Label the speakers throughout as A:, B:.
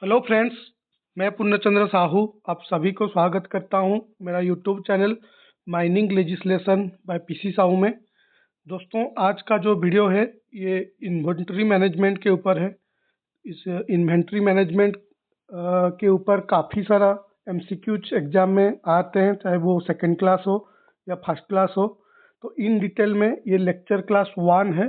A: Hello friends, मैं पूर्णचंद्र साहू आप सभी को स्वागत करता हूं मेरा YouTube channel mining legislation by PC Sahu में। दोस्तों, आज का जो वीडियो है ये इन्वेंट्री मैनेजमेंट के ऊपर है। इस इन्वेंट्री मैनेजमेंट के ऊपर काफ़ी सारा एमसीक्यूज एग्जाम में आते हैं, चाहे वो सेकंड क्लास हो या फर्स्ट क्लास हो। तो इन डिटेल में ये लेक्चर क्लास 1 है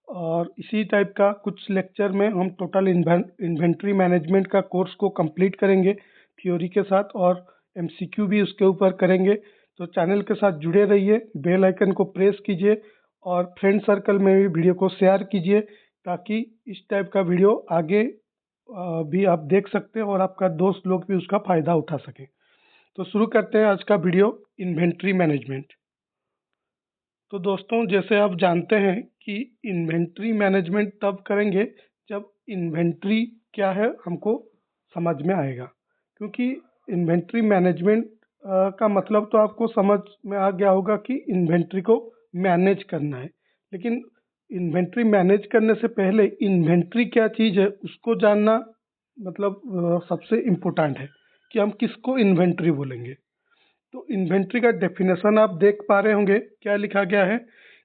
A: और इसी टाइप का कुछ लेक्चर में हम टोटल इन्वेंट्री मैनेजमेंट का कोर्स को कंप्लीट करेंगे थ्योरी के साथ, और एमसीक्यू भी उसके ऊपर करेंगे। तो चैनल के साथ जुड़े रहिए, बेल आइकन को प्रेस कीजिए और फ्रेंड सर्कल में भी वीडियो को शेयर कीजिए ताकि इस टाइप का वीडियो आगे भी आप देख सकते हैं और आपका दोस्त लोग भी उसका फ़ायदा उठा सकें। तो शुरू करते हैं आज का वीडियो, इन्वेंट्री मैनेजमेंट। तो दोस्तों, जैसे आप जानते हैं कि इन्वेंट्री मैनेजमेंट तब करेंगे जब इन्वेंट्री क्या है हमको समझ में आएगा, क्योंकि इन्वेंट्री मैनेजमेंट का मतलब तो आपको समझ में आ गया होगा कि इन्वेंट्री को मैनेज करना है। लेकिन इन्वेंट्री मैनेज करने से पहले इन्वेंट्री क्या चीज़ है उसको जानना मतलब सबसे इम्पोर्टेंट है कि हम किसको इन्वेंट्री बोलेंगे। तो इन्वेंट्री का डेफिनेशन आप देख पा रहे होंगे, क्या लिखा गया है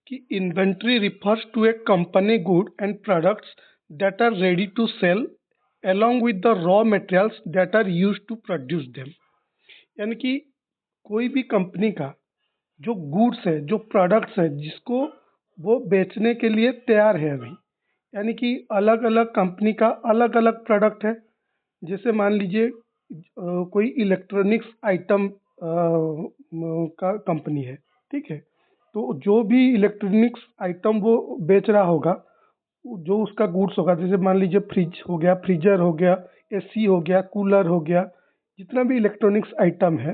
A: कि inventory refers to a company good and products that are ready to sell along with the raw materials that are used to produce them। यानी कि कोई भी कंपनी का जो गुड्स है, जो प्रोडक्ट्स है, जिसको वो बेचने के लिए तैयार है अभी, यानी कि अलग अलग कंपनी का अलग अलग प्रोडक्ट है। जैसे मान लीजिए कोई इलेक्ट्रॉनिक्स आइटम का कंपनी है, ठीक है। तो जो भी इलेक्ट्रॉनिक्स आइटम वो बेच रहा होगा, जो उसका गुड्स होगा, जैसे मान लीजिए फ्रिज हो गया, फ्रीजर हो गया, एसी हो गया, कूलर हो गया, जितना भी इलेक्ट्रॉनिक्स आइटम है,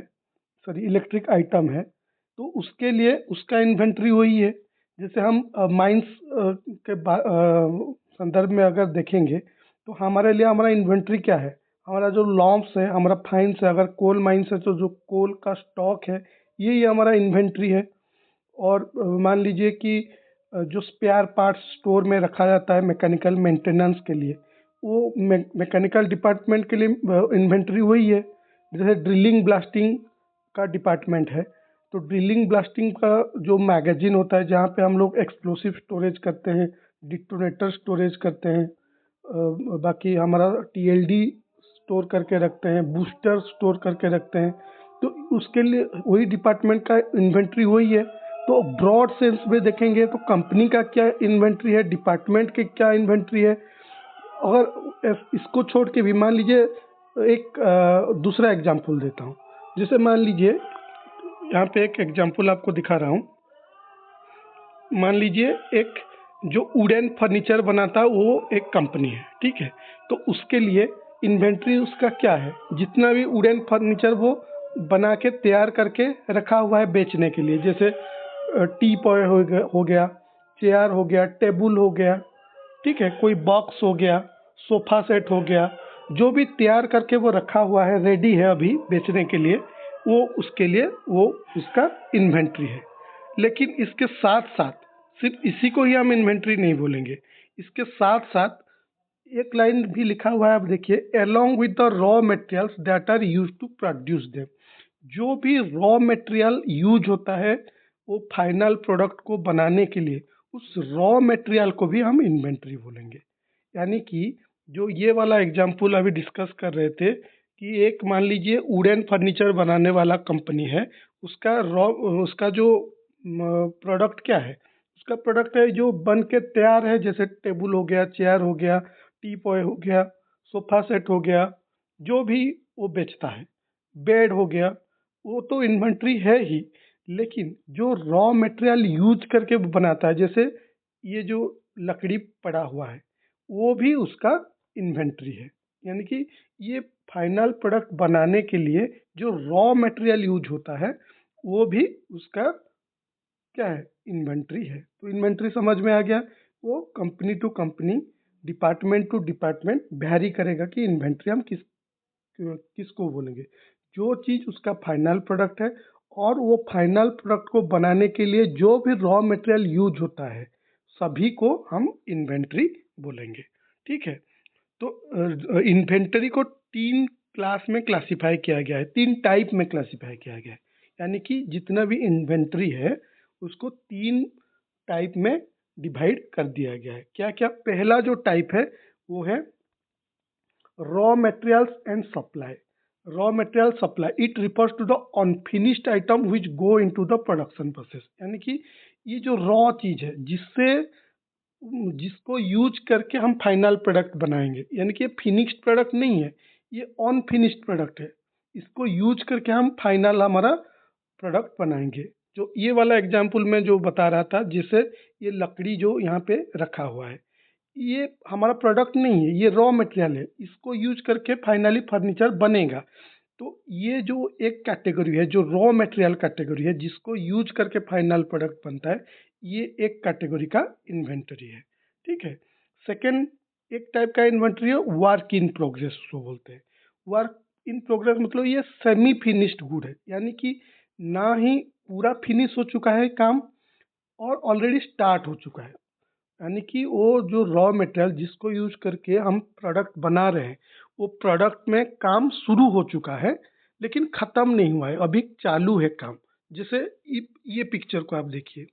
A: सॉरी इलेक्ट्रिक आइटम है, तो उसके लिए उसका इन्वेंट्री वही है। जैसे हम माइंस के संदर्भ में अगर देखेंगे तो हमारे लिए हमारा इन्वेंट्री क्या है, हमारा जो लॉन्स है, हमारा फाइन्स है, अगर कोल माइंस है तो जो कोल का स्टॉक है, यही हमारा इन्वेंट्री है। और मान लीजिए कि जो स्पेयर पार्ट्स स्टोर में रखा जाता है मैकेनिकल मेंटेनेंस के लिए, वो मैकेनिकल डिपार्टमेंट के लिए इन्वेंट्री वही है। जैसे ड्रिलिंग ब्लास्टिंग का डिपार्टमेंट है, तो ड्रिलिंग ब्लास्टिंग का जो मैगजीन होता है जहाँ पे हम लोग एक्सप्लोसिव स्टोरेज करते हैं, डिटोनेटर स्टोरेज करते हैं, बाकी हमारा टीएलडी स्टोर करके रखते हैं, बूस्टर स्टोर करके रखते हैं, तो उसके लिए वही डिपार्टमेंट का इन्वेंट्री वही है। तो ब्रॉड सेंस में देखेंगे तो कंपनी का क्या इन्वेंट्री है, डिपार्टमेंट के क्या इन्वेंट्री है। अगर इसको छोड़ के भी मान लीजिए एक दूसरा एग्जांपल देता हूँ। जैसे मान लीजिए यहाँ पे एक एग्जांपल आपको दिखा रहा हूँ। मान लीजिए एक जो वुडन फर्नीचर बनाता है वो एक कंपनी है, ठीक है। तो उसके लिए इन्वेंट्री उसका क्या है, जितना भी वुडन फर्नीचर वो बना के तैयार करके रखा हुआ है बेचने के लिए, जैसे टी पॉय हो गया, चेयर हो गया, टेबल हो गया, ठीक है, कोई बॉक्स हो गया, सोफा सेट हो गया, जो भी तैयार करके वो रखा हुआ है, रेडी है अभी बेचने के लिए, वो उसके लिए वो उसका इन्वेंट्री है। लेकिन इसके साथ साथ सिर्फ इसी को ही हम इन्वेंट्री नहीं बोलेंगे, इसके साथ साथ एक लाइन भी लिखा हुआ है, आप देखिए, along with the raw materials that are used to produce them। जो भी रॉ मटेरियल यूज होता है वो फाइनल प्रोडक्ट को बनाने के लिए, उस रॉ मटेरियल को भी हम इन्वेंट्री बोलेंगे। यानी कि जो ये वाला एग्जांपल अभी डिस्कस कर रहे थे कि एक मान लीजिए वुडन फर्नीचर बनाने वाला कंपनी है, उसका जो प्रोडक्ट क्या है, उसका प्रोडक्ट है जो बन के तैयार है, जैसे टेबल हो गया, चेयर हो गया, टी पॉय हो गया, सोफा सेट हो गया, जो भी वो बेचता है, बेड हो गया, वो तो इन्वेंट्री है ही। लेकिन जो रॉ मटेरियल यूज करके वो बनाता है, जैसे ये जो लकड़ी पड़ा हुआ है, वो भी उसका इन्वेंट्री है। यानी कि ये फाइनल प्रोडक्ट बनाने के लिए जो रॉ मटेरियल यूज होता है वो भी उसका क्या है, इन्वेंट्री है। तो इन्वेंट्री समझ में आ गया। वो company to company, department to department vary करेगा कि इन्वेंट्री हम किसको बोलेंगे। जो चीज़ उसका फाइनल प्रोडक्ट है और वो फाइनल प्रोडक्ट को बनाने के लिए जो भी रॉ मटेरियल यूज होता है, सभी को हम इन्वेंट्री बोलेंगे, ठीक है। तो इन्वेंटरी को 3 क्लास में क्लासिफाई किया गया है, 3 टाइप में क्लासिफाई किया गया है। यानी कि जितना भी इन्वेंटरी है उसको 3 टाइप में डिवाइड कर दिया गया है। क्या क्या? पहला जो टाइप है वो है raw materials and supply. Raw material supply, it refers to the unfinished item which go into the production process. यानी कि ये जो रॉ चीज है जिसको यूज करके हम फाइनल प्रोडक्ट बनाएंगे, यानी कि ये फिनिश्ड प्रोडक्ट नहीं है, ये अनफिनिश्ड प्रोडक्ट है। इसको यूज करके हम फाइनल हमारा प्रोडक्ट बनाएंगे। जो ये वाला एग्जाम्पल मैं जो बता रहा था, जैसे ये लकड़ी जो यहाँ पे रखा हुआ है, ये हमारा प्रोडक्ट नहीं है, ये रॉ मटेरियल है। इसको यूज करके फाइनली फर्नीचर बनेगा। तो ये जो एक कैटेगरी है, जो रॉ मटेरियल कैटेगरी है, जिसको यूज करके फाइनल प्रोडक्ट बनता है, ये एक कैटेगरी का इन्वेंटरी है। ठीक है। सेकंड एक टाइप का इन्वेंटरी है वर्क इन प्रोग्रेस, उसको बोलते हैं। वर्क इन प्रोग्रेस मतलब ये सेमी फिनिश्ड गुड है, यानी कि ना ही पूरा फिनिश हो चुका है काम और ऑलरेडी स्टार्ट हो चुका है। यानी कि वो जो रॉ मटेरियल जिसको यूज करके हम प्रोडक्ट बना रहे हैं, वो प्रोडक्ट में काम शुरू हो चुका है लेकिन ख़त्म नहीं हुआ है, अभी चालू है काम। जैसे ये पिक्चर को आप देखिए,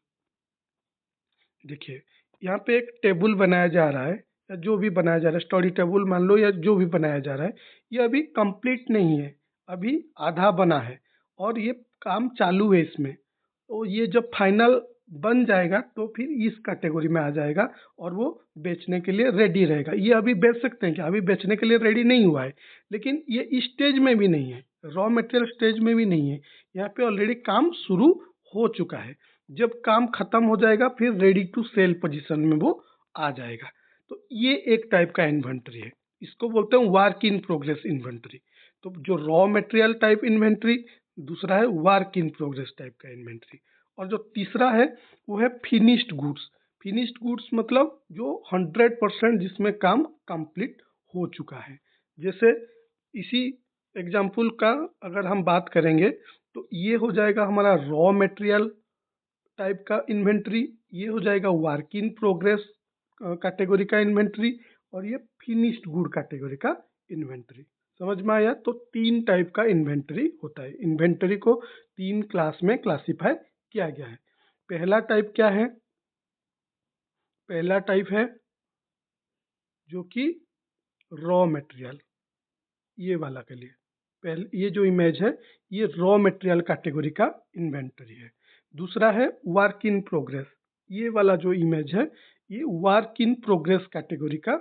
A: देखिए यहाँ पे एक टेबल बनाया जा रहा है, या जो भी बनाया जा रहा है, स्टडी टेबल मान लो या जो भी बनाया जा रहा है, ये अभी कंप्लीट नहीं है, अभी आधा बना है और ये काम चालू है इसमें। तो ये जब फाइनल बन जाएगा तो फिर इस कैटेगरी में आ जाएगा और वो बेचने के लिए रेडी रहेगा। ये अभी बेच सकते हैं क्या? अभी बेचने के लिए रेडी नहीं हुआ है, लेकिन ये इस स्टेज में भी नहीं है, रॉ मटेरियल स्टेज में भी नहीं है, यहाँ पे ऑलरेडी काम शुरू हो चुका है। जब काम खत्म हो जाएगा फिर रेडी टू सेल पोजीशन में वो आ जाएगा। तो ये एक टाइप का इन्वेंटरी है, इसको बोलते हैं वर्क इन प्रोग्रेस इन्वेंटरी। तो जो रॉ मटेरियल टाइप इन्वेंटरी, दूसरा है वर्क इन प्रोग्रेस टाइप का इन्वेंटरी, और जो तीसरा है वो है फिनिश्ड गुड्स। फिनिश्ड गुड्स मतलब जो 100% जिसमें काम कंप्लीट हो चुका है। जैसे इसी एग्जाम्पल का अगर हम बात करेंगे तो ये हो जाएगा हमारा रॉ मटेरियल टाइप का इन्वेंट्री, ये हो जाएगा वर्क इन प्रोग्रेस कैटेगरी का इन्वेंट्री, और ये फिनिश्ड गुड कैटेगरी का इन्वेंट्री। समझ में आया? तो 3 टाइप का इन्वेंट्री होता है। इन्वेंट्री को 3 क्लास में क्लासिफाई किया गया है। पहला टाइप क्या है? पहला टाइप है जो कि रॉ मटेरियल, ये वाला के लिए पहले ये जो इमेज है ये रॉ मटेरियल कैटेगरी का इन्वेंटरी है। दूसरा है वर्क इन प्रोग्रेस, ये वाला जो इमेज है ये वर्क इन प्रोग्रेस कैटेगरी का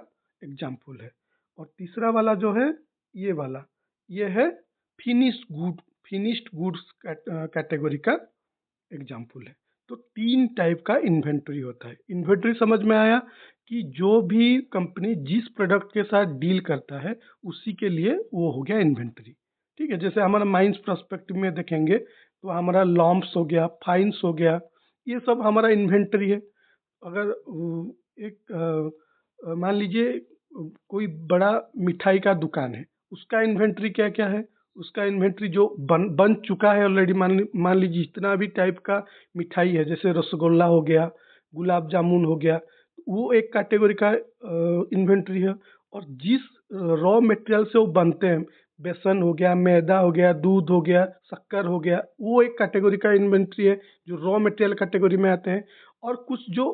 A: एग्जाम्पल है। और तीसरा वाला जो है ये वाला, ये है फिनिश्ड गुड्स कैटेगरी का एग्जाम्पल है। तो 3 टाइप का इन्वेंटरी होता है। इन्वेंटरी समझ में आया कि जो भी कंपनी जिस प्रोडक्ट के साथ डील करता है उसी के लिए वो हो गया इन्वेंटरी। ठीक है। जैसे हमारा माइंस पर्सपेक्टिव में देखेंगे तो हमारा लॉम्प्स हो गया, फाइन्स हो गया, ये सब हमारा इन्वेंटरी है। अगर एक मान लीजिए कोई बड़ा मिठाई का दुकान है, उसका इन्वेंटरी क्या क्या है? उसका इन्वेंटरी जो बन चुका है ऑलरेडी, मान लीजिए जितना भी टाइप का मिठाई है, जैसे रसगुल्ला हो गया, गुलाब जामुन हो गया, वो एक कैटेगरी का इन्वेंटरी है। और जिस रॉ मटेरियल से वो बनते हैं, बेसन हो गया, मैदा हो गया, दूध हो गया, शक्कर हो गया, वो एक कैटेगरी का इन्वेंटरी है जो रॉ मटेरियल कैटेगरी में आते हैं। और कुछ जो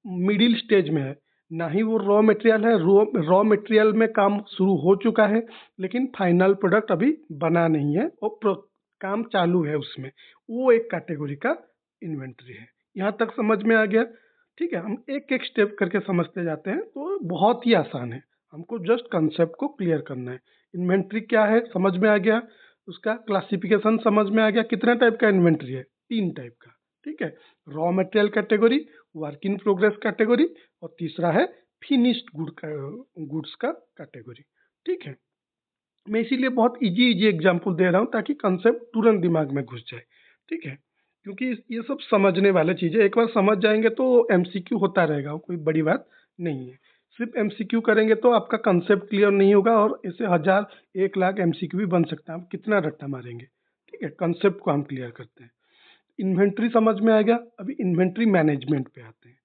A: मिडिल स्टेज में है, ना ही वो रॉ मटेरियल है, रॉ मटेरियल में काम शुरू हो चुका है लेकिन फाइनल प्रोडक्ट अभी बना नहीं है और काम चालू है उसमें, वो एक कैटेगरी का इन्वेंटरी है। यहाँ तक समझ में आ गया? ठीक है। हम एक एक स्टेप करके समझते जाते हैं तो बहुत ही आसान है, हमको जस्ट कंसेप्ट को क्लियर करना है। इन्वेंटरी क्या है समझ में आ गया, उसका क्लासिफिकेशन समझ में आ गया। कितना टाइप का इन्वेंटरी है? 3 टाइप का। ठीक है। Raw material category, work in progress category, और तीसरा है फिनिश्ड गुड्स का कैटेगरी। ठीक है। मैं इसीलिए बहुत इजी एग्जांपल दे रहा हूँ ताकि कंसेप्ट तुरंत दिमाग में घुस जाए। ठीक है। क्योंकि ये सब समझने वाले चीज़ें, एक बार समझ जाएंगे तो एमसीक्यू होता रहेगा, कोई बड़ी बात नहीं है। सिर्फ एमसीक्यू करेंगे तो आपका कंसेप्ट क्लियर नहीं होगा और ऐसे 1000 1 लाख एमसीक्यू भी बन सकता है, आप कितना रट्टा मारेंगे। ठीक है। कंसेप्ट को हम क्लियर करते हैं। इन्वेंट्री समझ में आ गया। अभी इन्वेंट्री मैनेजमेंट पे आते हैं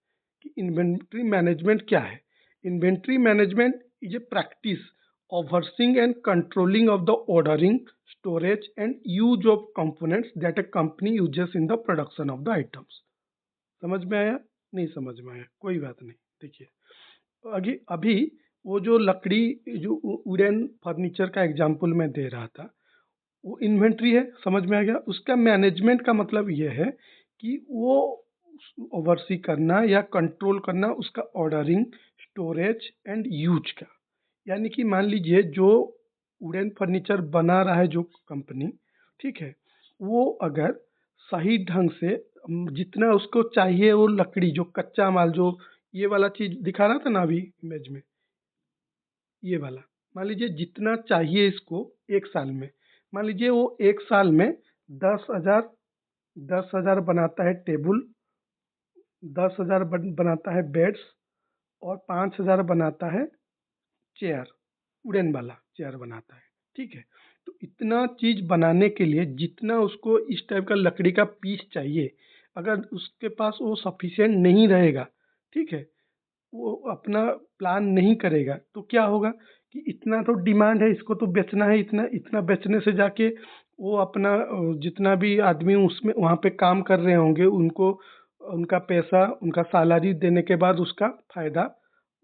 A: कि इन्वेंट्री मैनेजमेंट क्या है। Inventory management is a practice overseeing and controlling of the ordering, storage and use of components that a company uses in the production of the items। समझ में आया? नहीं समझ में आया, कोई बात नहीं। देखिए अभी अभी वो जो लकड़ी, जो वुडन फर्नीचर का एग्जाम्पल मैं दे रहा था, वो इन्वेंट्री है, समझ में आ गया। उसका मैनेजमेंट का मतलब ये है कि वो ओवरसी करना या कंट्रोल करना उसका ऑर्डरिंग, स्टोरेज एंड यूज का। यानी कि मान लीजिए जो वुडन फर्नीचर बना रहा है जो कंपनी, ठीक है, वो अगर सही ढंग से जितना उसको चाहिए वो लकड़ी, जो कच्चा माल, जो ये वाला चीज दिखा रहा था ना अभी इमेज में, ये वाला, मान लीजिए जितना चाहिए इसको एक साल में, मान लीजिए वो एक साल में 10,000 10,000 बनाता है टेबल, 10,000 बनाता है बेड्स, और 5,000 बनाता है चेयर, वुडन वाला चेयर बनाता है, ठीक है। तो इतना चीज बनाने के लिए जितना उसको इस टाइप का लकड़ी का पीस चाहिए, अगर उसके पास वो सफिशिएंट नहीं रहेगा, ठीक है, वो अपना प्लान नहीं करेगा, तो क्या होगा कि इतना तो डिमांड है, इसको तो बेचना है, इतना इतना बेचने से जाके वो अपना जितना भी आदमी उसमें वहाँ पे काम कर रहे होंगे उनको उनका पैसा, उनका सैलरी देने के बाद उसका फायदा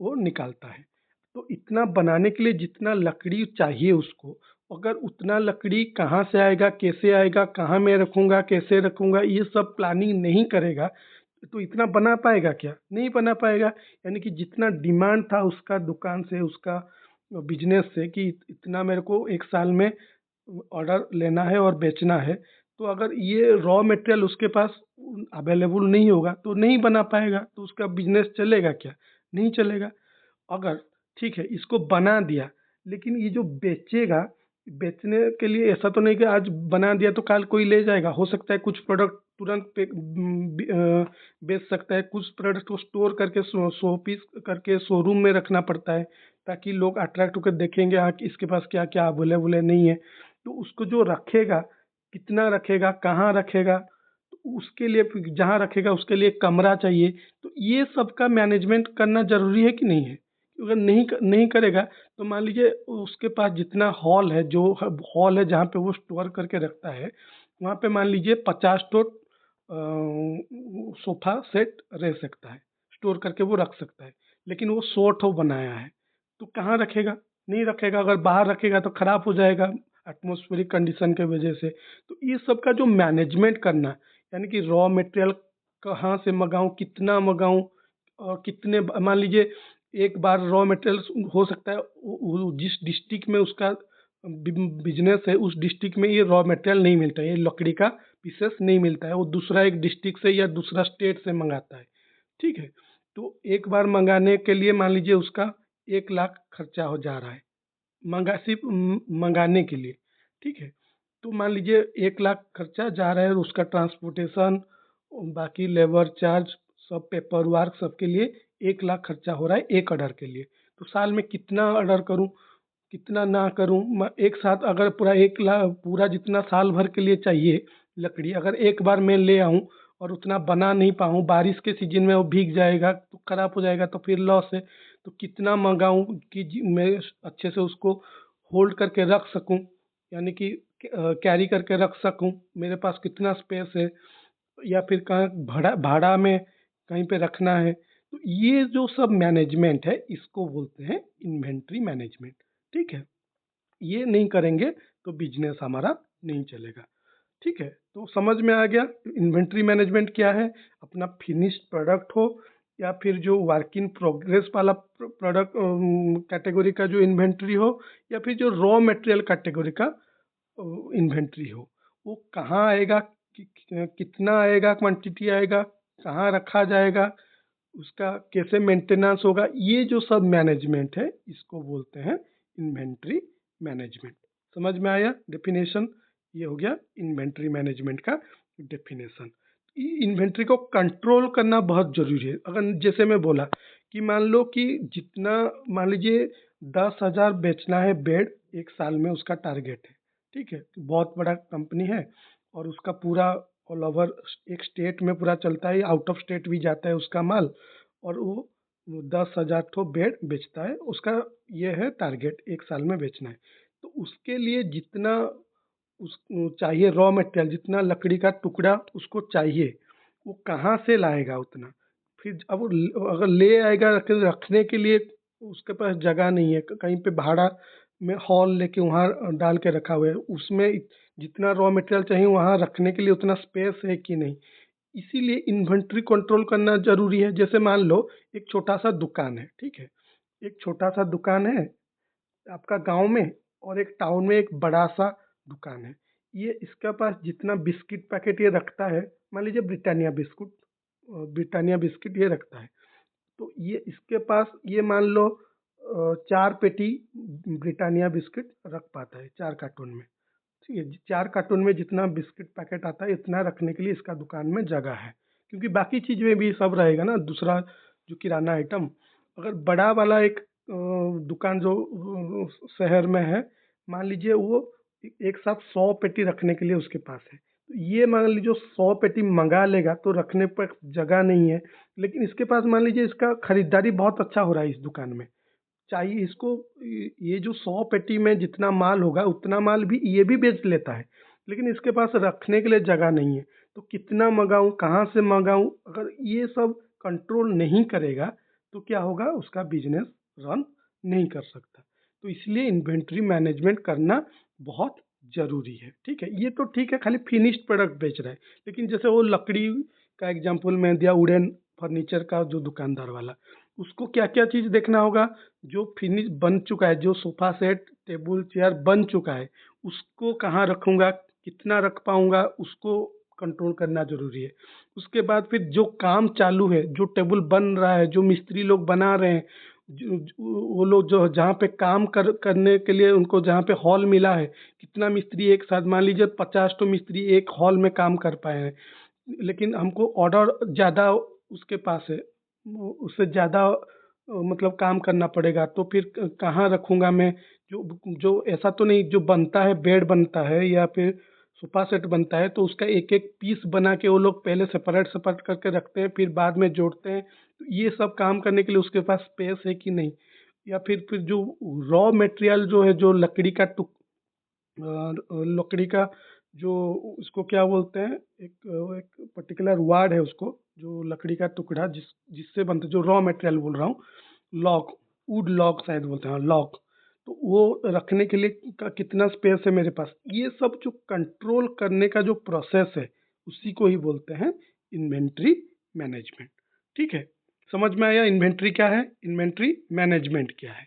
A: वो निकालता है। तो इतना बनाने के लिए जितना लकड़ी चाहिए उसको, अगर उतना लकड़ी कहाँ से आएगा, कैसे आएगा, कहाँ मैं रखूँगा, कैसे रखूँगा, ये सब प्लानिंग नहीं करेगा, तो इतना बना पाएगा क्या? नहीं बना पाएगा। यानी कि जितना डिमांड था उसका दुकान से, उसका बिजनेस से, कि इतना मेरे को एक साल में ऑर्डर लेना है और बेचना है, तो अगर ये रॉ मटेरियल उसके पास अवेलेबल नहीं होगा तो नहीं बना पाएगा, तो उसका बिजनेस चलेगा क्या? नहीं चलेगा। अगर ठीक है इसको बना दिया, लेकिन ये जो बेचेगा, बेचने के लिए ऐसा तो नहीं कि आज बना दिया तो कल कोई ले जाएगा। हो सकता है कुछ प्रोडक्ट तुरंत बेच सकता है, कुछ प्रोडक्ट को स्टोर करके सौ पीस करके शोरूम में रखना पड़ता है, ताकि लोग अट्रैक्ट होकर देखेंगे हाँ कि इसके पास क्या क्या अवेलेबल है, नहीं है। तो उसको जो रखेगा, कितना रखेगा, कहाँ रखेगा, तो उसके लिए फिर जहाँ रखेगा उसके लिए कमरा चाहिए। तो ये सब का मैनेजमेंट करना ज़रूरी है कि नहीं है? अगर नहीं करेगा तो मान लीजिए उसके पास जितना हॉल है, जो हॉल है जहाँ पे वो स्टोर करके रखता है, वहाँ पे मान लीजिए 50 तो सोफा सेट रह सकता है, स्टोर करके वो रख सकता है। लेकिन वो 100 ठो बनाया है, तो कहाँ रखेगा? नहीं रखेगा। अगर बाहर रखेगा तो खराब हो जाएगा एटमॉस्फेरिक कंडीशन के वजह से। तो ये सब का जो मैनेजमेंट करना, यानी कि रॉ मटेरियल कहाँ से मंगाऊँ, कितना मंगाऊँ, और कितने, मान लीजिए एक बार रॉ मटेरियल हो सकता है जिस डिस्ट्रिक्ट में उसका बिजनेस है उस डिस्ट्रिक्ट में ये रॉ मटेरियल नहीं मिलता है, ये लकड़ी का पीसेस नहीं मिलता है, वो दूसरा एक डिस्ट्रिक्ट से या दूसरा स्टेट से मंगाता है, ठीक है। तो एक बार मंगाने के लिए मान लीजिए उसका 1 लाख खर्चा हो जा रहा है, सिर्फ मंगाने के लिए, ठीक है। तो मान लीजिए 1 लाख खर्चा जा रहा है, उसका ट्रांसपोर्टेशन, बाकी लेबर चार्ज, सब पेपर वर्क, सबके लिए 1 लाख खर्चा हो रहा है एक ऑर्डर के लिए। तो साल में कितना ऑर्डर करूं, कितना ना करूं, मैं एक साथ अगर पूरा 1 लाख, पूरा जितना साल भर के लिए चाहिए लकड़ी, अगर एक बार मैं ले आऊं और उतना बना नहीं पाऊं, बारिश के सीजन में वो भीग जाएगा तो खराब हो जाएगा, तो फिर लॉस है। तो कितना मंगाऊं कि मैं अच्छे से उसको होल्ड करके रख सकूं, यानी कि कैरी करके रख सकूं, मेरे पास कितना स्पेस है, या फिर कहाँ भाड़ा भाड़ा में कहीं पे रखना है। तो ये जो सब मैनेजमेंट है इसको बोलते हैं इन्वेंट्री मैनेजमेंट, ठीक है। ये नहीं करेंगे तो बिजनेस हमारा नहीं चलेगा, ठीक है। तो समझ में आ गया इन्वेंट्री मैनेजमेंट क्या है। अपना फिनिश्ड प्रोडक्ट हो या फिर जो वर्क इन प्रोग्रेस वाला प्रोडक्ट कैटेगरी का जो इन्वेंट्री हो, या फिर जो रॉ मटेरियल कैटेगरी का इन्वेंट्री हो, वो कहाँ आएगा, कितना आएगा, क्वांटिटी आएगा, कहाँ रखा जाएगा, उसका कैसे मेंटेनेंस होगा, ये जो सब मैनेजमेंट है इसको बोलते हैं इन्वेंट्री मैनेजमेंट। समझ में आया डेफिनेशन? ये हो गया इन्वेंट्री मैनेजमेंट का डेफिनेशन। इन्वेंट्री को कंट्रोल करना बहुत जरूरी है। अगर जैसे मैं बोला कि मान लो कि जितना, मान लीजिए 10,000 बेचना है बेड एक साल में, उसका टारगेट है, ठीक है। बहुत बड़ा कंपनी है और उसका पूरा ऑल ओवर एक स्टेट में पूरा चलता है, आउट ऑफ स्टेट भी जाता है उसका माल, और वो 10,000 ठो बेड बेचता है, उसका ये है टारगेट 1 साल में बेचना है। तो उसके लिए जितना उस चाहिए रॉ मटेरियल, जितना लकड़ी का टुकड़ा उसको चाहिए, वो कहाँ से लाएगा उतना? फिर अब वो अगर ले आएगा रखने के लिए, उसके पास जगह नहीं है, कहीं पे भाड़ा में हॉल लेके वहाँ डाल के रखा हुआ है, उसमें जितना रॉ मटेरियल चाहिए वहाँ रखने के लिए उतना स्पेस है कि नहीं? इसीलिए इन्वेंट्री कंट्रोल करना ज़रूरी है। जैसे मान लो एक छोटा-सा दुकान है, ठीक है? एक छोटा-सा दुकान है आपका गाँव में, और एक टाउन में एक बड़ा-सा दुकान है। ये इसके पास जितना बिस्किट पैकेट ये रखता है, मान लीजिए ब्रिटानिया बिस्किट ये रखता है। तो ये इसके पास ये मान लो 4 पेटी ब्रिटानिया बिस्किट रख पाता है 4 कार्टून में। ठीक है, 4 कार्टून में जितना बिस्किट पैकेट आता है इतना रखने के लिए इसका दुकान में जगह है। क्योंकि बाकी चीज़ में भी सब रहेगा ना, दूसरा जो किराना आइटम। अगर बड़ा वाला एक दुकान जो शहर में है, मान लीजिए वो एक साथ 100 पेटी रखने के लिए उसके पास है। तो ये मान लीजिए 100 पेटी मंगा लेगा तो रखने पर जगह नहीं है। लेकिन इसके पास मान लीजिए इसका खरीदारी बहुत अच्छा हो रहा है इस दुकान में। चाहिए इसको, ये जो 100 पेटी में जितना माल होगा उतना माल भी ये भी बेच लेता है, लेकिन इसके पास रखने के लिए जगह नहीं है। तो कितना मंगाऊँ, कहाँ से मंगाऊँ? अगर ये सब कंट्रोल नहीं करेगा तो क्या होगा, उसका बिजनेस रन नहीं कर सकता। तो इसलिए इन्वेंट्री मैनेजमेंट करना बहुत ज़रूरी है। ठीक है, ये तो ठीक है खाली फिनिश्ड प्रोडक्ट बेच रहा है, लेकिन जैसे वो लकड़ी का एग्जांपल मैं दिया, वुडन फर्नीचर का जो दुकानदार वाला, उसको क्या-क्या चीज़ देखना होगा? जो फिनिश बन चुका है, जो सोफ़ा सेट, टेबल, चेयर बन चुका है, उसको कहाँ रखूँगा, कितना रख पाऊँगा, उसको कंट्रोल करना ज़रूरी है। उसके बाद फिर जो काम चालू है, जो टेबल बन रहा है, जो मिस्त्री लोग बना रहे हैं, जो जो वो लोग जो जहाँ पे काम करने के लिए उनको जहाँ पे हॉल मिला है, कितना मिस्त्री एक साथ, मान लीजिए 50 ठो मिस्त्री एक हॉल में काम कर पाए हैं, लेकिन हमको ऑर्डर ज़्यादा उसके पास है, उससे ज़्यादा मतलब काम करना पड़ेगा, तो फिर कहाँ रखूँगा मैं? जो जो ऐसा तो नहीं, जो बनता है बेड बनता है या फिर सोफ़ा सेट बनता है तो उसका एक-एक पीस बना के वो लोग पहले सेपरेट-सेपरेट करके रखते हैं, फिर बाद में जोड़ते हैं। तो ये सब काम करने के लिए उसके पास स्पेस है कि नहीं? या फिर जो रॉ मटेरियल जो है, जो लकड़ी का लकड़ी का जो उसको क्या बोलते हैं, एक पर्टिकुलर वर्ड है उसको, जो लकड़ी का टुकड़ा जिससे बनता है, जो रॉ मटेरियल बोल रहा हूँ, लॉग, वुड लॉग शायद बोलते हैं, लॉग। तो वो रखने के लिए का कितना स्पेस है मेरे पास, ये सब जो कंट्रोल करने का जो प्रोसेस है, उसी को ही बोलते हैं इन्वेंट्री मैनेजमेंट। ठीक है, समझ में आया इन्वेंट्री क्या है, इन्वेंट्री मैनेजमेंट क्या है?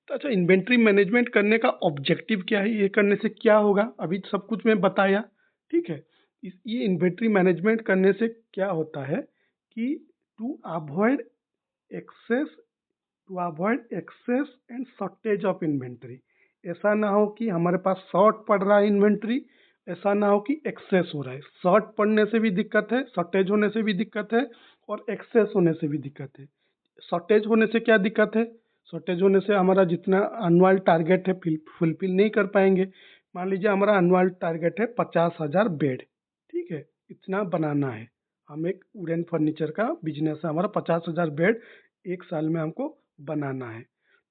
A: तो अच्छा, इन्वेंट्री मैनेजमेंट करने का ऑब्जेक्टिव क्या है, ये करने से क्या होगा? अभी सब कुछ मैं बताया, ठीक है। ये इन्वेंट्री मैनेजमेंट करने से क्या होता है कि to avoid excess excess and shortage of inventory. ऐसा ना हो कि हमारे पास शॉर्ट पड़ रहा है इन्वेंट्री, ऐसा ना हो कि एक्सेस हो रहा है। शॉर्ट पड़ने से भी दिक्कत है, शॉर्टेज होने से भी दिक्कत है, और एक्सेस होने से भी दिक्कत है। शॉर्टेज होने से क्या दिक्कत है? शॉर्टेज होने से हमारा जितना एनुअल टारगेट है फुलफिल नहीं कर पाएंगे। मान लीजिए हमारा एनुअल टारगेट है 50,000 बेड, ठीक है, इतना बनाना है। हम एक वुडन फर्नीचर का बिजनेस है हमारा, 50,000 बेड 1 साल में हमको बनाना है,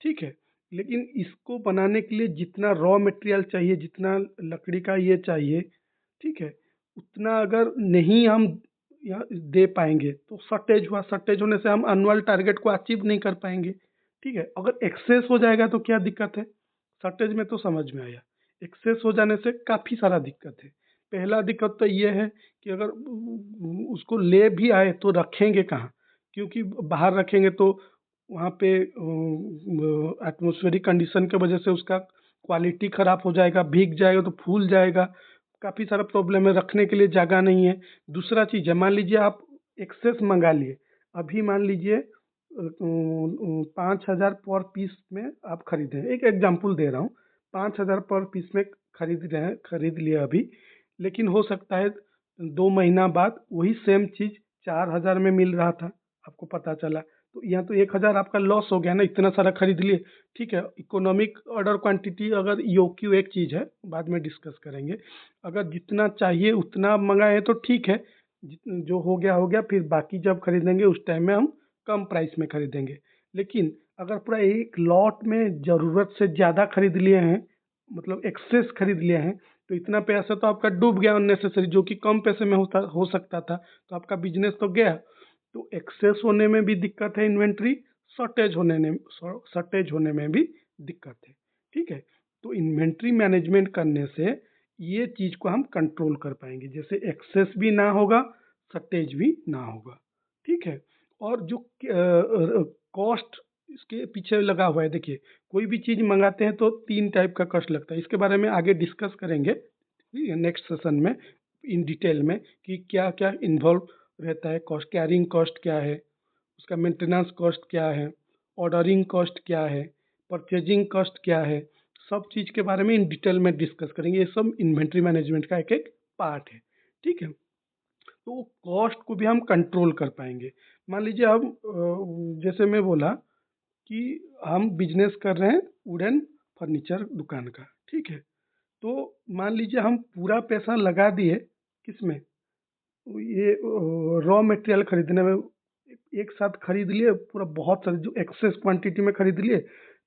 A: ठीक है। लेकिन इसको बनाने के लिए जितना रॉ मटेरियल चाहिए, जितना लकड़ी का ये चाहिए, ठीक है, उतना अगर नहीं हम दे पाएंगे तो शॉर्टेज हुआ, शॉर्टेज होने से हम एनुअल टारगेट को अचीव नहीं कर पाएंगे। ठीक है, अगर एक्सेस हो जाएगा तो क्या दिक्कत है? शॉर्टेज में तो समझ में आया, एक्सेस हो जाने से काफ़ी सारा दिक्कत है। पहला दिक्कत तो ये है कि अगर उसको ले भी आए तो रखेंगे कहाँ? क्योंकि बाहर रखेंगे तो वहाँ पे एटमॉस्फेरिक कंडीशन की वजह से उसका क्वालिटी ख़राब हो जाएगा, भीग जाएगा तो फूल जाएगा, काफ़ी सारा प्रॉब्लम है, रखने के लिए जगह नहीं है। दूसरा चीज़ है, मान लीजिए आप एक्सेस मँगा लिए, अभी मान लीजिए 5,000 पर पीस में आप खरीदे, एक एग्जांपल दे रहा हूँ, 5,000 पर पीस में खरीद रहे हैं, खरीद लिए अभी, लेकिन हो सकता है 2 महीना बाद वही सेम चीज़ 4,000 में मिल रहा था, आपको पता चला। तो यहाँ तो 1,000 आपका लॉस हो गया ना, इतना सारा खरीद लिए। ठीक है, इकोनॉमिक ऑर्डर क्वांटिटी, अगर ईओक्यू एक चीज़ है, बाद में डिस्कस करेंगे। अगर जितना चाहिए उतना मँगाए तो ठीक है, जित जो हो गया, फिर बाकी जब खरीदेंगे उस टाइम में हम कम प्राइस में खरीदेंगे। लेकिन अगर पूरा एक लॉट में ज़रूरत से ज़्यादा खरीद लिए हैं, मतलब एक्सेस खरीद लिए हैं, तो इतना पैसा तो आपका डूब गया अननेसेसरी, जो कि कम पैसे में हो सकता था, तो आपका बिजनेस तो गया। तो एक्सेस होने में भी दिक्कत है इन्वेंट्री, शॉर्टेज होने में भी दिक्कत है। ठीक है, तो इन्वेंट्री मैनेजमेंट करने से ये चीज़ को हम कंट्रोल कर पाएंगे, जैसे एक्सेस भी ना होगा, शॉर्टेज भी ना होगा। ठीक है, और जो कॉस्ट इसके पीछे लगा हुआ है, देखिए कोई भी चीज़ मंगाते हैं तो 3 टाइप का कॉस्ट लगता है। इसके बारे में आगे डिस्कस करेंगे नेक्स्ट सेशन में इन डिटेल में, कि क्या क्या इन्वॉल्व रहता है कॉस्ट, कैरिंग कॉस्ट क्या है, उसका मेंटेनेंस कॉस्ट क्या है, ऑर्डरिंग कॉस्ट क्या है, परचेजिंग कॉस्ट क्या है, सब चीज़ के बारे में इन डिटेल में डिस्कस करेंगे। ये सब इन्वेंट्री मैनेजमेंट का एक एक पार्ट है। ठीक है, तो कॉस्ट को भी हम कंट्रोल कर पाएंगे। मान लीजिए हम जैसे मैं बोला कि हम बिजनेस कर रहे हैं वुडन फर्नीचर दुकान का। ठीक है, तो मान लीजिए हम पूरा पैसा लगा दिए किसमें, ये रॉ मटेरियल खरीदने में, एक साथ खरीद लिए पूरा, बहुत सारे जो एक्सेस क्वांटिटी में खरीद लिए।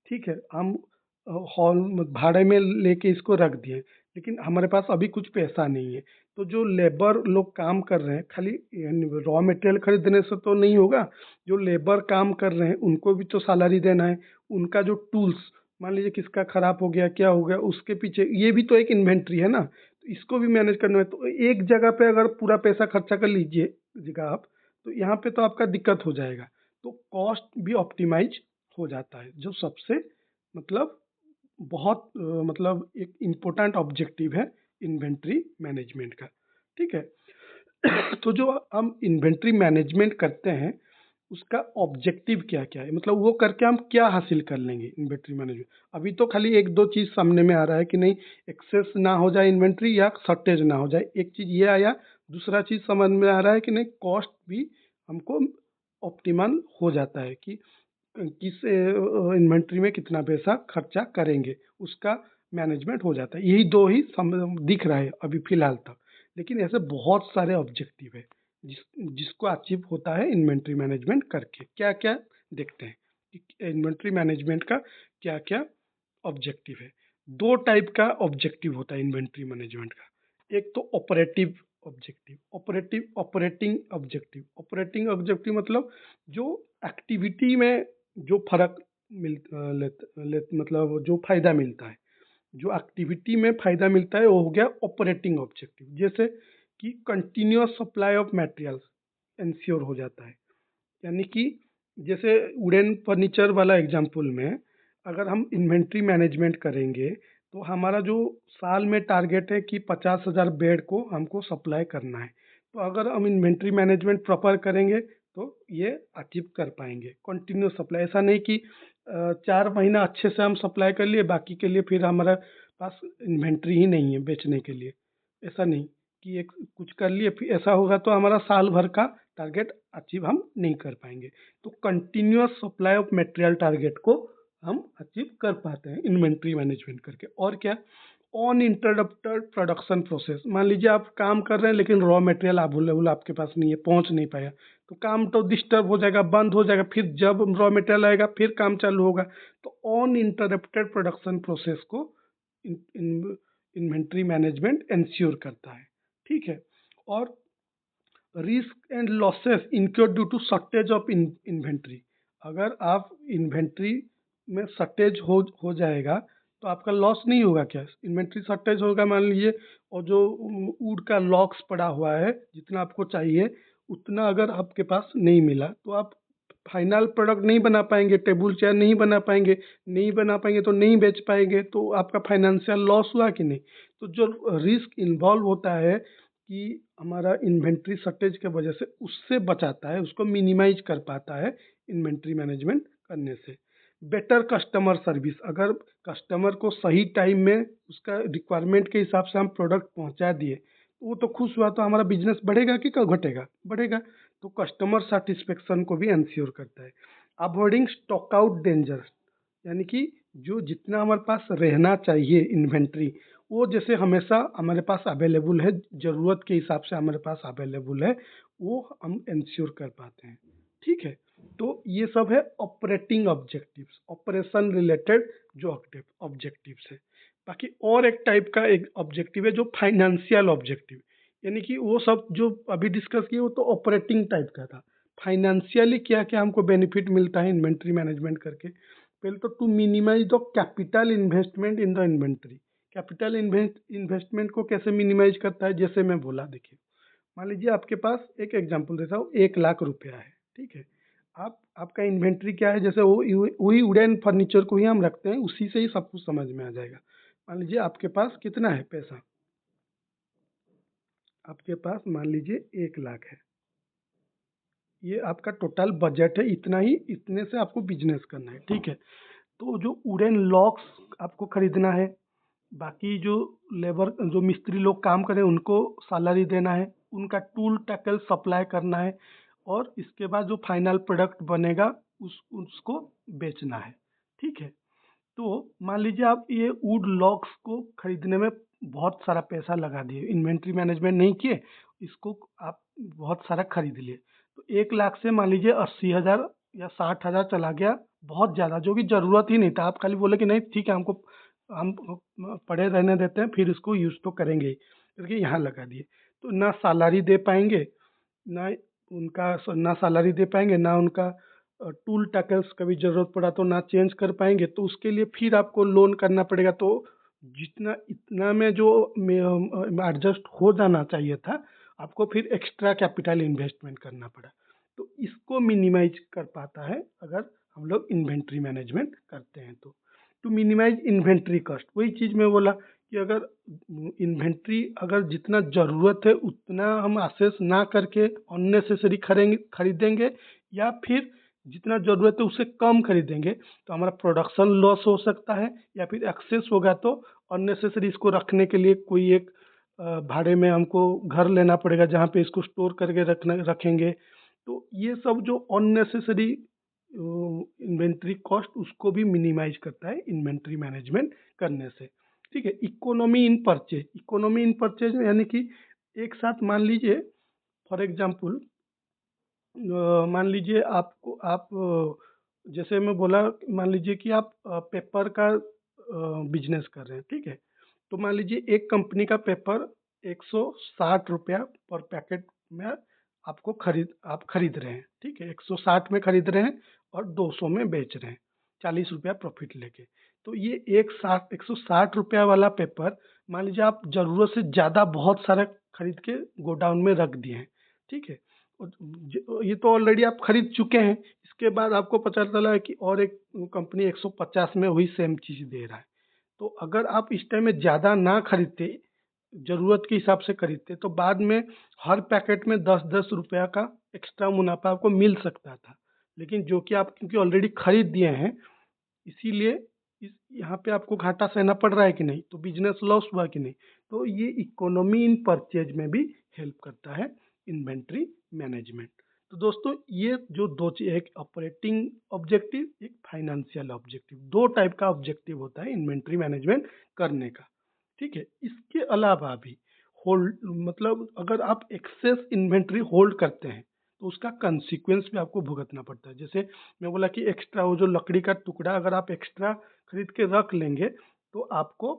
A: ठीक है, हम हॉल भाड़े में लेके इसको रख दिए, लेकिन हमारे पास अभी कुछ पैसा नहीं है। तो जो लेबर लोग काम कर रहे हैं, खाली रॉ मटेरियल खरीदने से तो नहीं होगा, जो लेबर काम कर रहे हैं उनको भी तो सैलरी देना है। उनका जो टूल्स, मान लीजिए किसका खराब हो गया, क्या हो गया, उसके पीछे ये भी तो एक इन्वेंट्री है ना, तो इसको भी मैनेज करना है। तो एक जगह पे अगर पूरा पैसा खर्चा कर लीजिएगा आप, तो यहाँ पे तो आपका दिक्कत हो जाएगा। तो कॉस्ट भी ऑप्टिमाइज हो जाता है, जो सबसे मतलब बहुत मतलब एक इम्पोर्टेंट ऑब्जेक्टिव है इन्वेंट्री मैनेजमेंट का। ठीक है, तो जो हम इन्वेंट्री मैनेजमेंट करते हैं उसका ऑब्जेक्टिव क्या क्या है, मतलब वो करके हम क्या हासिल कर लेंगे इन्वेंट्री मैनेजमेंट। अभी तो खाली एक दो चीज़ सामने में आ रहा है कि नहीं, एक्सेस ना हो जाए इन्वेंट्री या शॉर्टेज ना हो जाए, एक चीज़ ये आया। दूसरा चीज़ समझ में आ रहा है कि नहीं, कॉस्ट भी हमको ऑप्टिमल हो जाता है कि किस इन्वेंट्री में कितना पैसा खर्चा करेंगे, उसका मैनेजमेंट हो जाता है। यही दो ही दिख रहा है अभी फ़िलहाल तक, लेकिन ऐसे बहुत सारे ऑब्जेक्टिव है जिस जिसको अचीव होता है इन्वेंट्री मैनेजमेंट करके। क्या क्या देखते हैं कि इन्वेंट्री मैनेजमेंट का क्या क्या ऑब्जेक्टिव है। दो टाइप का ऑब्जेक्टिव होता है इन्वेंट्री मैनेजमेंट का। एक तो ऑपरेटिव ऑब्जेक्टिव, ऑपरेटिंग ऑब्जेक्टिव मतलब जो एक्टिविटी में जो फर्क मतलब जो फायदा मिलता है, जो एक्टिविटी में फायदा मिलता है वो हो गया ऑपरेटिंग ऑब्जेक्टिव। जैसे कि continuous supply of materials ensure हो जाता है, यानी कि जैसे वुडन फर्नीचर वाला एग्जांपल में अगर हम इन्वेंट्री मैनेजमेंट करेंगे, तो हमारा जो साल में टारगेट है कि 50,000 बेड को हमको सप्लाई करना है। तो अगर हम इन्वेंट्री मैनेजमेंट प्रॉपर करेंगे तो ये अचीव कर पाएंगे कंटिन्यूस सप्लाई। ऐसा नहीं कि 4 महीना अच्छे से हम सप्लाई कर लिए, बाकी के लिए फिर हमारा पास इन्वेंट्री ही नहीं है बेचने के लिए। ऐसा नहीं कि एक कुछ कर लिए, फिर ऐसा होगा तो हमारा साल भर का टारगेट अचीव हम नहीं कर पाएंगे। तो continuous supply of material target को हम अचीव कर पाते हैं इन्वेंट्री मैनेजमेंट करके। और क्या, ऑन इंटरप्टेड प्रोडक्शन प्रोसेस, मान लीजिए आप काम कर रहे हैं लेकिन रॉ मटेरियल अवेलेबल आपके पास नहीं है, पहुंच नहीं पाया, तो काम तो डिस्टर्ब हो जाएगा, बंद हो जाएगा। फिर जब रॉ मटेरियल आएगा फिर काम चालू होगा। तो ऑन इंटरप्टेड प्रोडक्शन प्रोसेस को इन्वेंट्री मैनेजमेंट इंश्योर करता है। ठीक है, और risk and losses incurred due to shortage of inventory, अगर आप इन्वेंट्री में शॉर्टेज हो जाएगा तो आपका लॉस नहीं होगा। क्या, इन्वेंट्री शॉर्टेज होगा मान लीजिए, और जो वुड का लॉक्स पड़ा हुआ है जितना आपको चाहिए उतना अगर आपके पास नहीं मिला, तो आप फाइनल प्रोडक्ट नहीं बना पाएंगे, टेबल चेयर नहीं बना पाएंगे तो नहीं बेच पाएंगे, तो आपका फाइनेंशियल लॉस हुआ कि नहीं। तो जो रिस्क इन्वॉल्व होता है कि हमारा इन्वेंट्री शॉर्टेज के वजह से, उससे बचाता है, उसको मिनिमाइज कर पाता है इन्वेंट्री मैनेजमेंट करने से। बेटर कस्टमर सर्विस, अगर कस्टमर को सही टाइम में उसका रिक्वायरमेंट के हिसाब से हम प्रोडक्ट पहुंचा दिए, तो वो तो खुश हुआ, तो हमारा बिजनेस बढ़ेगा कि क्या घटेगा, बढ़ेगा। तो कस्टमर सेटिस्फेक्शन को भी इंश्योर करता है। अवॉइडिंग स्टॉक आउट डेंजर, यानी कि जो जितना हमारे पास रहना चाहिए इन्वेंट्री, वो जैसे हमेशा हमारे पास अवेलेबल है, ज़रूरत के हिसाब से हमारे पास अवेलेबल है, वो हम इंश्योर कर पाते हैं। ठीक है, तो ये सब है ऑपरेटिंग ऑब्जेक्टिव्स, ऑपरेशन रिलेटेड जो ऑब्जेक्टिव्स है। बाकी और एक टाइप का एक ऑब्जेक्टिव है जो फाइनेंशियल ऑब्जेक्टिव, यानी कि वो सब जो अभी डिस्कस किए वो तो ऑपरेटिंग टाइप का था। फाइनेंशियली क्या क्या हमको बेनिफिट मिलता है इन्वेंट्री मैनेजमेंट करके, पहले तो to minimise the capital investment in the inventory. Capital investment को कैसे मिनिमाइज करता है, जैसे मैं बोला, देखिए मान लीजिए आपके पास, एक एग्जांपल देता हूँ, 1 लाख रुपया है, ठीक है। आप आपका इन्वेंट्री क्या है, जैसे वो वही वुडन फर्नीचर को ही हम रखते हैं, उसी से ही सब कुछ समझ में आ जाएगा। मान लीजिए आपके पास कितना है पैसा, आपके पास मान लीजिए 1 लाख है, ये आपका टोटल बजट है, इतना ही, इतने से आपको बिजनेस करना है, ठीक है। तो जो वुडन लॉक्स आपको खरीदना है, बाकी जो लेबर जो मिस्त्री लोग काम करें उनको सैलरी देना है, उनका टूल टैकल सप्लाई करना है, और इसके बाद जो फाइनल प्रोडक्ट बनेगा उसको बेचना है, ठीक है। तो मान लीजिए आप ये वुड लॉक्स को खरीदने में बहुत सारा पैसा लगा दिए, इन्वेंट्री मैनेजमेंट नहीं किए, इसको आप बहुत सारा खरीद लिए, तो 1 लाख से मान लीजिए 80,000 या 60,000 चला गया, बहुत ज़्यादा, जो कि ज़रूरत ही नहीं था। आप खाली बोले कि नहीं ठीक है, हमको हम पड़े रहने देते हैं, फिर इसको यूज़ तो करेंगे ही, करके यहाँ लगा दिए। तो ना सैलरी दे पाएंगे, ना ना सैलरी दे पाएंगे, ना उनका टूल टैकल्स कभी ज़रूरत पड़ा तो ना चेंज कर पाएंगे, तो उसके लिए फिर आपको लोन करना पड़ेगा। तो जितना इतना में जो एडजस्ट हो जाना चाहिए था, आपको फिर एक्स्ट्रा कैपिटल इन्वेस्टमेंट करना पड़ा। तो इसको मिनिमाइज कर पाता है अगर हम लोग इन्वेंट्री मैनेजमेंट करते हैं तो। टू मिनिमाइज इन्वेंट्री कॉस्ट, वही चीज़ मैं बोला कि अगर इन्वेंट्री अगर जितना ज़रूरत है उतना हम एक्सेस ना करके अननेसेसरी खरीदेंगे, या फिर जितना ज़रूरत है उससे कम खरीदेंगे, तो हमारा प्रोडक्शन लॉस हो सकता है, या फिर एक्सेस होगा तो अननेसेसरी इसको रखने के लिए कोई एक भाड़े में हमको घर लेना पड़ेगा जहाँ पे इसको स्टोर करके रखेंगे। तो ये सब जो अननेसेसरी इन्वेंट्री कॉस्ट, उसको भी मिनिमाइज करता है इन्वेंट्री मैनेजमेंट करने से, ठीक है। Economy in purchase, economy in purchase यानी कि एक साथ मान लीजिए, फॉर एग्जांपल मान लीजिए आपको जैसे मैं बोला, मान लीजिए कि आप पेपर का बिजनेस कर रहे हैं, ठीक है। तो मान लीजिए एक कंपनी का पेपर 160 रुपया पर पैकेट में आप खरीद रहे हैं, ठीक है, 160 में खरीद रहे हैं और 200 में बेच रहे हैं, 40 रुपया प्रॉफिट लेके। तो ये 160 रुपया वाला पेपर, मान लीजिए आप ज़रूरत से ज़्यादा बहुत सारा खरीद के गोडाउन में रख दिए हैं, ठीक है। ये तो ऑलरेडी आप खरीद चुके हैं, इसके बाद आपको पता चला है कि और एक कंपनी 150 में वही सेम चीज़ दे रहा है। तो अगर आप इस टाइम में ज़्यादा ना खरीदते, ज़रूरत के हिसाब से खरीदते, तो बाद में हर पैकेट में 10-10 रुपया का एक्स्ट्रा मुनाफा आपको मिल सकता था। लेकिन जो कि आप क्योंकि ऑलरेडी खरीद दिए हैं, इसीलिए इस यहाँ पे आपको घाटा सहना पड़ रहा है कि नहीं, तो बिजनेस लॉस हुआ कि नहीं। तो ये इकोनॉमी इन परचेज में भी हेल्प करता है इन्वेंट्री मैनेजमेंट। तो दोस्तों ये जो दो चीज, एक ऑपरेटिंग ऑब्जेक्टिव, एक फाइनेंशियल ऑब्जेक्टिव, दो टाइप का ऑब्जेक्टिव होता है इन्वेंट्री मैनेजमेंट करने का, ठीक है। इसके अलावा भी होल्ड, मतलब अगर आप एक्सेस इन्वेंट्री होल्ड करते हैं तो उसका कंसिक्वेंस भी आपको भुगतना पड़ता है। जैसे मैं बोला कि एक्स्ट्रा वो जो लकड़ी का टुकड़ा अगर आप एक्स्ट्रा खरीद के रख लेंगे, तो आपको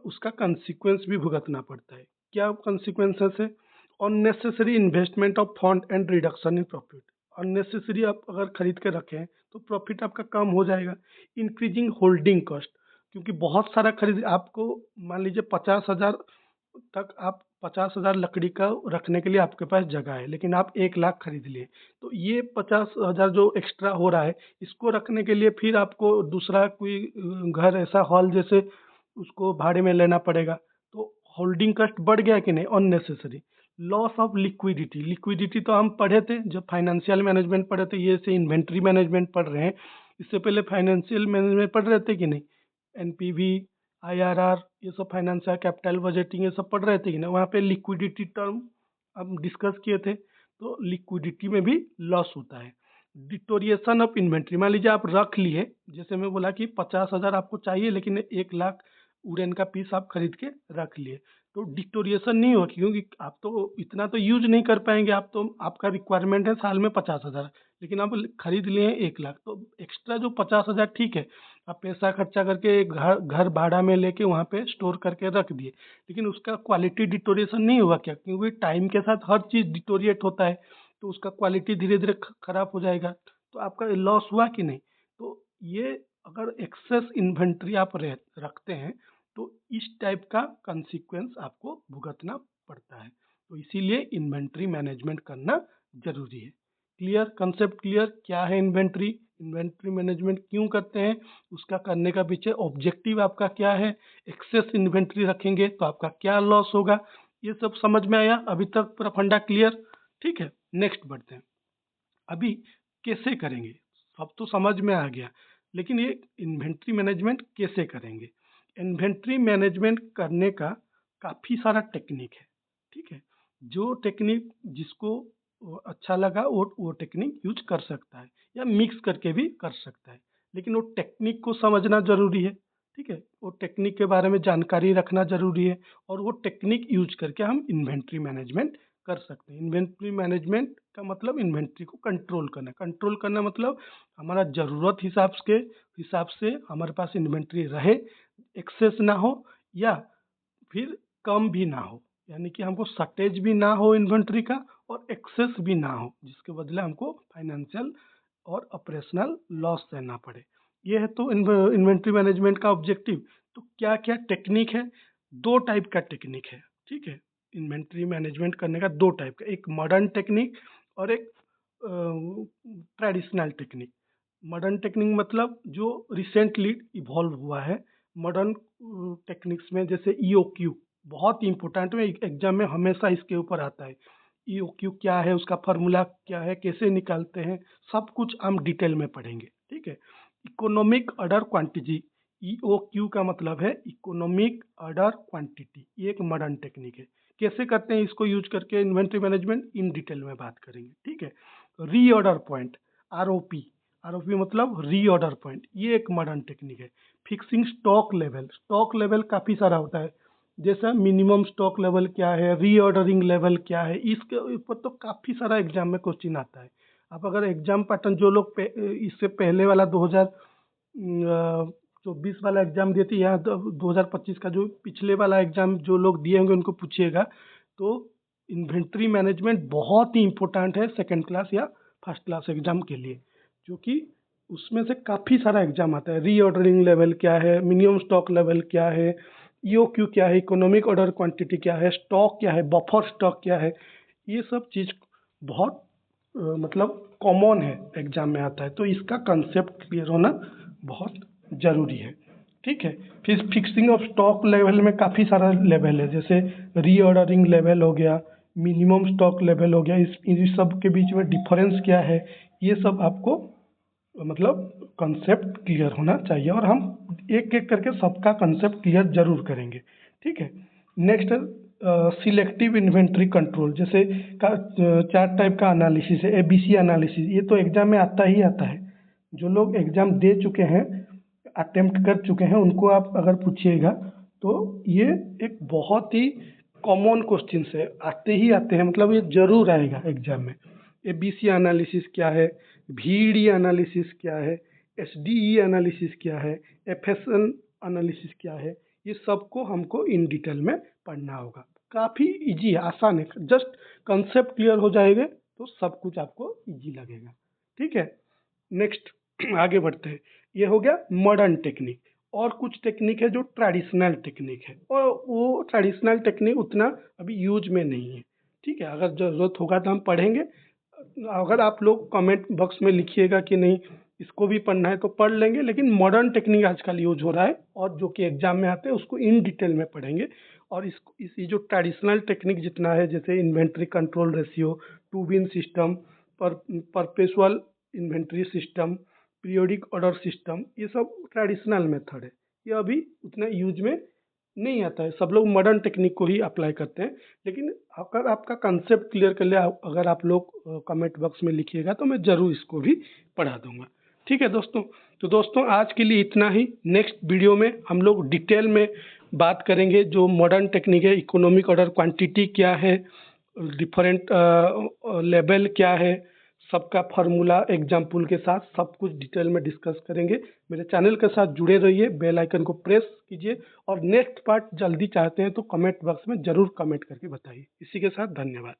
A: उसका कंसिक्वेंस भी भुगतना पड़ता है। क्या कंसिक्वेंसेस है? Unnecessary investment of fund and reduction in profit. Unnecessary आप अगर खरीद के रखें तो प्रॉफिट आपका कम हो जाएगा। इंक्रीजिंग होल्डिंग कॉस्ट, क्योंकि बहुत सारा खरीद, आपको मान लीजिए 50,000 तक, आप 50,000 लकड़ी का रखने के लिए आपके पास जगह है, लेकिन आप 1 लाख खरीद लिए, तो ये 50,000 जो एक्स्ट्रा हो रहा है, इसको रखने के लिए फिर आपको दूसरा कोई घर, ऐसा हॉल जैसे, उसको भाड़े में लेना पड़ेगा। तो होल्डिंग कॉस्ट बढ़ गया कि नहीं, unnecessary. Loss of liquidity, liquidity तो हम पढ़े थे जब फाइनेंशियल मैनेजमेंट पढ़े थे, ये से इन्वेंट्री मैनेजमेंट पढ़ रहे हैं, इससे पहले फाइनेंशियल मैनेजमेंट पढ़ रहे थे कि नहीं, एनपीवी, आईआरआर, ये सब फाइनेंशियल कैपिटल बजटिंग, ये सब पढ़ रहे थे कि नहीं, वहाँ पे लिक्विडिटी टर्म हम डिस्कस किए थे। तो लिक्विडिटी में भी लॉस होता है। डिटोरिएशन ऑफ इन्वेंट्री, मान लीजिए आप रख लिए, जैसे मैं बोला कि 50,000 आपको चाहिए, लेकिन 1 लाख वुडन का पीस आप खरीद के रख लिए, तो डिटोरिएशन नहीं होगी, क्योंकि आप तो इतना तो यूज नहीं कर पाएंगे, आप तो, आपका रिक्वायरमेंट है साल में 50,000, लेकिन आप खरीद लिए हैं 1 लाख, तो एक्स्ट्रा जो 50,000 ठीक है, आप पैसा खर्चा करके एक घर घर भाड़ा में लेके वहाँ पे स्टोर करके रख दिए, लेकिन उसका क्वालिटी डिटोरिएशन नहीं हुआ क्या? क्योंकि टाइम के साथ हर चीज़ डिटोरिएट होता है, तो उसका क्वालिटी धीरे धीरे खराब हो जाएगा, तो आपका लॉस हुआ कि नहीं? तो ये अगर एक्सेस इन्वेंट्री आप रखते हैं तो इस टाइप का कंसिक्वेंस आपको भुगतना पड़ता है। तो इसीलिए इन्वेंट्री मैनेजमेंट करना जरूरी है। Clear concept? क्लियर क्या है इन्वेंट्री, इन्वेंट्री मैनेजमेंट क्यों करते हैं, उसका करने का पीछे ऑब्जेक्टिव आपका क्या है, एक्सेस इन्वेंट्री रखेंगे तो आपका क्या लॉस होगा, ये सब समझ में आया? अभी तक पूरा फंडा क्लियर? ठीक है, नेक्स्ट बढ़ते हैं। अभी कैसे करेंगे, सब तो समझ में आ गया, लेकिन ये इन्वेंट्री मैनेजमेंट कैसे करेंगे? इन्वेंट्री मैनेजमेंट करने का काफ़ी सारा टेक्निक है, ठीक है। जो टेक्निक जिसको अच्छा लगा वो टेक्निक यूज कर सकता है, या मिक्स करके भी कर सकता है, लेकिन वो टेक्निक को समझना जरूरी है, ठीक है। वो टेक्निक के बारे में जानकारी रखना जरूरी है, और वो टेक्निक यूज करके हम इन्वेंट्री मैनेजमेंट कर सकते हैं। इन्वेंट्री मैनेजमेंट का मतलब इन्वेंट्री को कंट्रोल करना, कंट्रोल करना मतलब हमारा ज़रूरत हिसाब से हमारे पास इन्वेंट्री रहे, एक्सेस ना हो या फिर कम भी ना हो, यानी कि हमको शॉर्टेज भी ना हो इन्वेंट्री का और एक्सेस भी ना हो, जिसके बदले हमको फाइनेंशियल और ऑपरेशनल लॉस सहना पड़े। ये है तो इन्वेंट्री मैनेजमेंट का ऑब्जेक्टिव। तो क्या क्या टेक्निक है? 2 टाइप का टेक्निक है, ठीक है। इन्वेंट्री मैनेजमेंट करने का 2 टाइप का, एक मॉडर्न टेक्निक और एक ट्रेडिशनल टेक्निक। मॉडर्न टेक्निक मतलब जो रिसेंटली इवॉल्व हुआ है। मॉडर्न टेक्निक्स में जैसे ईओक्यू बहुत इंपॉर्टेंट है, एग्जाम में हमेशा इसके ऊपर आता है। ईओक्यू क्या है, उसका फार्मूला क्या है, कैसे निकालते हैं, सब कुछ हम डिटेल में पढ़ेंगे, ठीक है। इकोनॉमिक ऑर्डर क्वांटिटी, ईओक्यू का मतलब है इकोनॉमिक ऑर्डर क्वांटिटी, ये एक मॉडर्न टेक्निक है। कैसे करते हैं इसको यूज करके इन्वेंट्री मैनेजमेंट, इन डिटेल में बात करेंगे, ठीक है। रीऑर्डर पॉइंट, आरओपी, आरओपी मतलब रीऑर्डर पॉइंट, ये एक मॉडर्न टेक्निक है। फिक्सिंग स्टॉक लेवल काफ़ी सारा होता है, जैसा मिनिमम स्टॉक लेवल क्या है, रीऑर्डरिंग लेवल क्या है, इसके ऊपर तो काफ़ी सारा एग्जाम में क्वेश्चन आता है। आप अगर एग्जाम पैटर्न जो लोग इससे पहले वाला 2024 वाला एग्जाम देती है, 2025 का जो पिछले वाला एग्जाम जो लोग दिए होंगे उनको पूछिएगा, तो इन्वेंट्री मैनेजमेंट बहुत ही इंपॉर्टेंट है सेकंड क्लास या फर्स्ट क्लास एग्जाम के लिए, क्योंकि उसमें से काफ़ी सारा एग्जाम आता है। रीऑर्डरिंग लेवल क्या है, मिनिमम स्टॉक लेवल क्या है, ईओक्यू क्या है, इकोनॉमिक ऑर्डर क्वांटिटी क्या है, स्टॉक क्या है, बफर स्टॉक क्या है, ये सब चीज़ बहुत मतलब कॉमन है, एग्जाम में आता है, तो इसका कंसेप्ट क्लियर होना बहुत ज़रूरी है, ठीक है। फिर फिक्सिंग ऑफ स्टॉक लेवल में काफ़ी सारा लेवल है, जैसे रीऑर्डरिंग लेवल हो गया, मिनिमम स्टॉक लेवल हो गया, इस सब के बीच में डिफरेंस क्या है, ये सब आपको मतलब कंसेप्ट क्लियर होना चाहिए, और हम एक एक करके सबका कंसेप्ट क्लियर जरूर करेंगे, ठीक है। नेक्स्ट सिलेक्टिव इन्वेंट्री कंट्रोल, जैसे 4 टाइप का एनालिसिस है, एबीसी एनालिसिस, ये तो एग्जाम में आता ही आता है। जो लोग एग्जाम दे चुके हैं, अटेम्प्ट कर चुके हैं, उनको आप अगर पूछिएगा तो ये एक बहुत ही कॉमन क्वेश्चन है, आते ही आते हैं, मतलब ये जरूर आएगा एग्जाम में। एबीसी एनालिसिस क्या है, VED एनालिसिस क्या है, SDE एनालिसिस क्या है, FSN एनालिसिस क्या है, ये सबको हमको इन डिटेल में पढ़ना होगा। काफ़ी इजी है, आसान है, जस्ट कंसेप्ट क्लियर हो जाएगा तो सब कुछ आपको इजी लगेगा, ठीक है। नेक्स्ट आगे बढ़ते हैं। ये हो गया मॉडर्न टेक्निक, और कुछ टेक्निक है जो ट्रेडिशनल टेक्निक है, और वो ट्रेडिशनल टेक्निक उतना अभी यूज में नहीं है, ठीक है। अगर ज़रूरत होगा तो हम पढ़ेंगे। अगर आप लोग कमेंट बॉक्स में लिखिएगा कि नहीं इसको भी पढ़ना है तो पढ़ लेंगे, लेकिन मॉडर्न टेक्निक आजकल यूज हो रहा है और जो कि एग्जाम में आते हैं उसको इन डिटेल में पढ़ेंगे। और इस जो ट्रेडिशनल टेक्निक जितना है, जैसे inventory control ratio, two bin system, perpetual inventory system, periodic order system, ये सब ट्रेडिशनल मेथड है, ये अभी उतना यूज में नहीं आता है, सब लोग मॉडर्न टेक्निक को ही अप्लाई करते हैं। लेकिन अगर आपका कंसेप्ट क्लियर कर लिया, अगर आप लोग कमेंट बॉक्स में लिखिएगा तो मैं ज़रूर इसको भी पढ़ा दूंगा, ठीक है दोस्तों। तो दोस्तों आज के लिए इतना ही, नेक्स्ट वीडियो में हम लोग डिटेल में बात करेंगे जो मॉडर्न टेक्निक है, इकोनॉमिक ऑर्डर क्वांटिटी क्या है, डिफरेंट लेवल क्या है, सबका फार्मूला एग्जाम्पल के साथ सब कुछ डिटेल में डिस्कस करेंगे। मेरे चैनल के साथ जुड़े रहिए, बेल आइकन को प्रेस कीजिए और नेक्स्ट पार्ट जल्दी चाहते हैं तो कमेंट बॉक्स में ज़रूर कमेंट करके बताइए। इसी के साथ धन्यवाद।